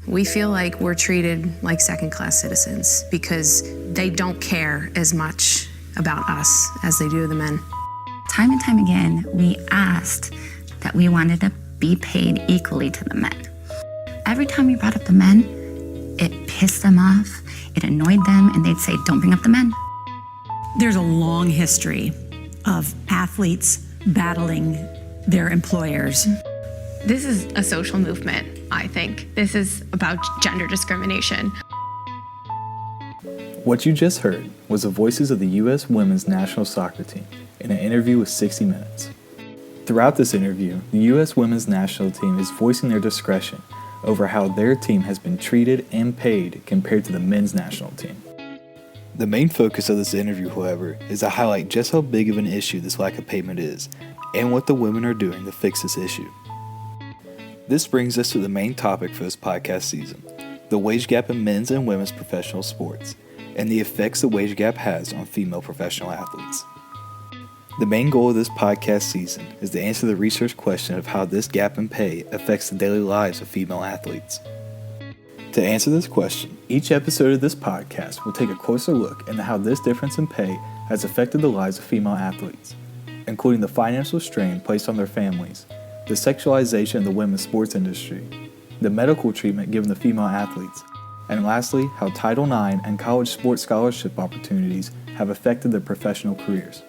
We feel like we're treated like second-class citizens because they don't care as much about us as they do the men. Time and time again, we asked that we wanted to be paid equally to the men. Every time we brought up the men, it pissed them off, it annoyed them, and they'd say, don't bring up the men. There's a long history of athletes battling their employers. This is a social movement, I think. This is about gender discrimination. What you just heard was the voices of the U.S. Women's National Soccer Team in an interview with 60 Minutes. Throughout this interview, the U.S. Women's National Team is voicing their discretion over how their team has been treated and paid compared to the men's national team. The main focus of this interview, however, is to highlight just how big of an issue this lack of payment is, and what the women are doing to fix this issue. This brings us to the main topic for this podcast season, the wage gap in men's and women's professional sports, and the effects the wage gap has on female professional athletes. The main goal of this podcast season is to answer the research question of how this gap in pay affects the daily lives of female athletes. To answer this question, each episode of this podcast will take a closer look into how this difference in pay has affected the lives of female athletes, including the financial strain placed on their families, the sexualization of the women's sports industry, the medical treatment given to female athletes, and lastly, how Title IX and college sports scholarship opportunities have affected their professional careers.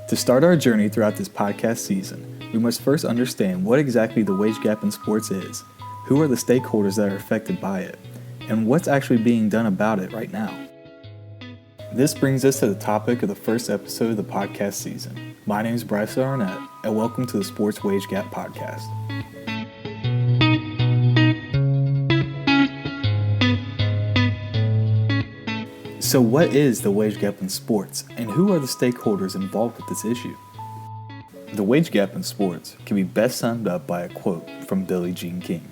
To start our journey throughout this podcast season, we must first understand what exactly the wage gap in sports is, who are the stakeholders that are affected by it, and what's actually being done about it right now. This brings us to the topic of the first episode of the podcast season. My name is Bryce Arnett, and welcome to the Sports Wage Gap Podcast. So what is the wage gap in sports, and who are the stakeholders involved with this issue? The wage gap in sports can be best summed up by a quote from Billie Jean King.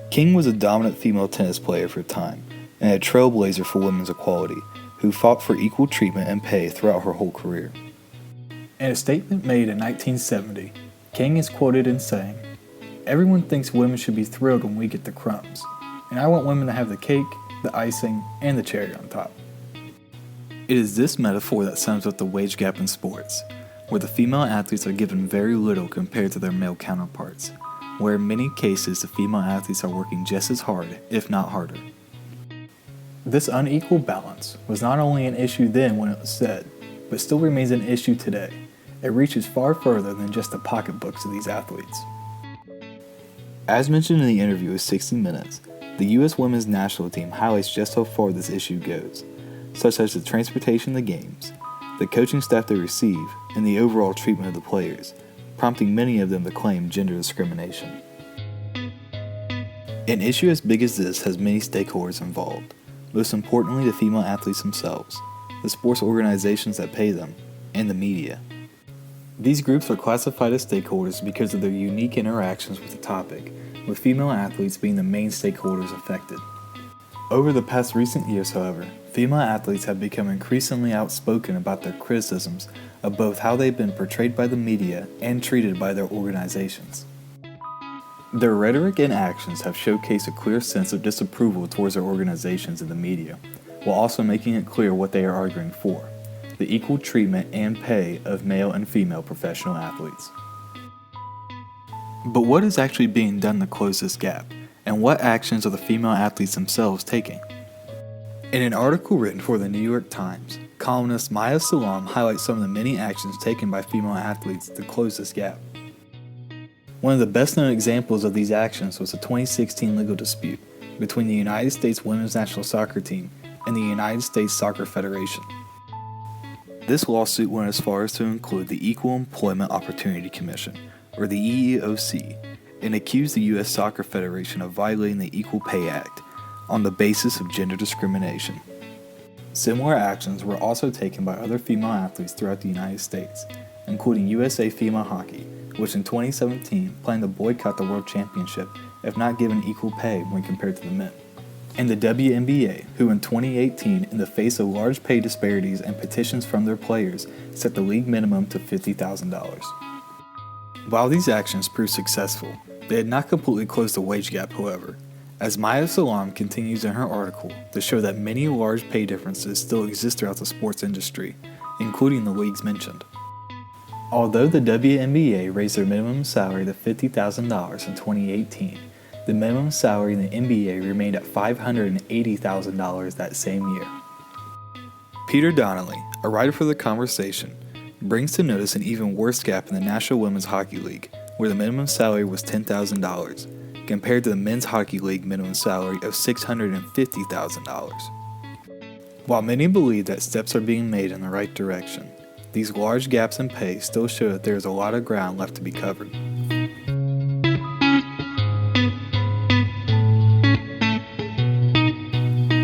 King was a dominant female tennis player for a time, and a trailblazer for women's equality, who fought for equal treatment and pay throughout her whole career. In a statement made in 1970, King is quoted in saying, "Everyone thinks women should be thrilled when we get the crumbs, and I want women to have the cake, the icing, and the cherry on top." It is this metaphor that sums up the wage gap in sports, where the female athletes are given very little compared to their male counterparts, where in many cases the female athletes are working just as hard, if not harder. This unequal balance was not only an issue then when it was said, but still remains an issue today. It reaches far further than just the pocketbooks of these athletes. As mentioned in the interview with 60 Minutes, the U.S. Women's National Team highlights just how far this issue goes, such as the transportation of the games, the coaching staff they receive, and the overall treatment of the players, prompting many of them to claim gender discrimination. An issue as big as this has many stakeholders involved, most importantly the female athletes themselves, the sports organizations that pay them, and the media. These groups are classified as stakeholders because of their unique interactions with the topic, with female athletes being the main stakeholders affected. Over the past recent years, however, female athletes have become increasingly outspoken about their criticisms of both how they've been portrayed by the media and treated by their organizations. Their rhetoric and actions have showcased a clear sense of disapproval towards their organizations and the media, while also making it clear what they are arguing for: the equal treatment and pay of male and female professional athletes. But what is actually being done to close this gap, and what actions are the female athletes themselves taking? In an article written for the New York Times, columnist Maya Salam highlights some of the many actions taken by female athletes to close this gap. One of the best-known examples of these actions was the 2016 legal dispute between the United States Women's National Soccer Team and the United States Soccer Federation. This lawsuit went as far as to include the Equal Employment Opportunity Commission, or the EEOC, and accused the U.S. Soccer Federation of violating the Equal Pay Act on the basis of gender discrimination. Similar actions were also taken by other female athletes throughout the United States, including USA Female Hockey, which in 2017 planned to boycott the World Championship if not given equal pay when compared to the men, and the WNBA, who in 2018, in the face of large pay disparities and petitions from their players, set the league minimum to $50,000. While these actions proved successful, they had not completely closed the wage gap, however, As Maya Salam continues in her article to show that many large pay differences still exist throughout the sports industry, including the leagues mentioned. Although the WNBA raised their minimum salary to $50,000 in 2018, the minimum salary in the NBA remained at $580,000 that same year. Peter Donnelly, a writer for The Conversation, brings to notice an even worse gap in the National Women's Hockey League, where the minimum salary was $10,000, compared to the Men's Hockey League minimum salary of $650,000. While many believe that steps are being made in the right direction, these large gaps in pay still show that there is a lot of ground left to be covered.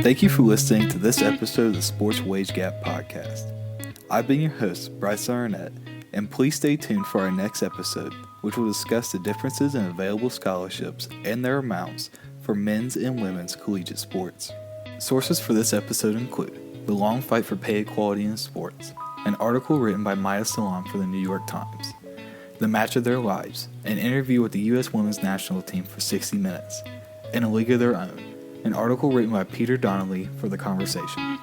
Thank you for listening to this episode of the Sports Wage Gap Podcast. I've been your host, Bryce Arnett, and please stay tuned for our next episode, which will discuss the differences in available scholarships and their amounts for men's and women's collegiate sports. Sources for this episode include The Long Fight for Pay Equality in Sports, an article written by Maya Salam for the New York Times, The Match of Their Lives, an interview with the U.S. Women's National Team for 60 Minutes, and A League of Their Own, an article written by Peter Donnelly for The Conversation.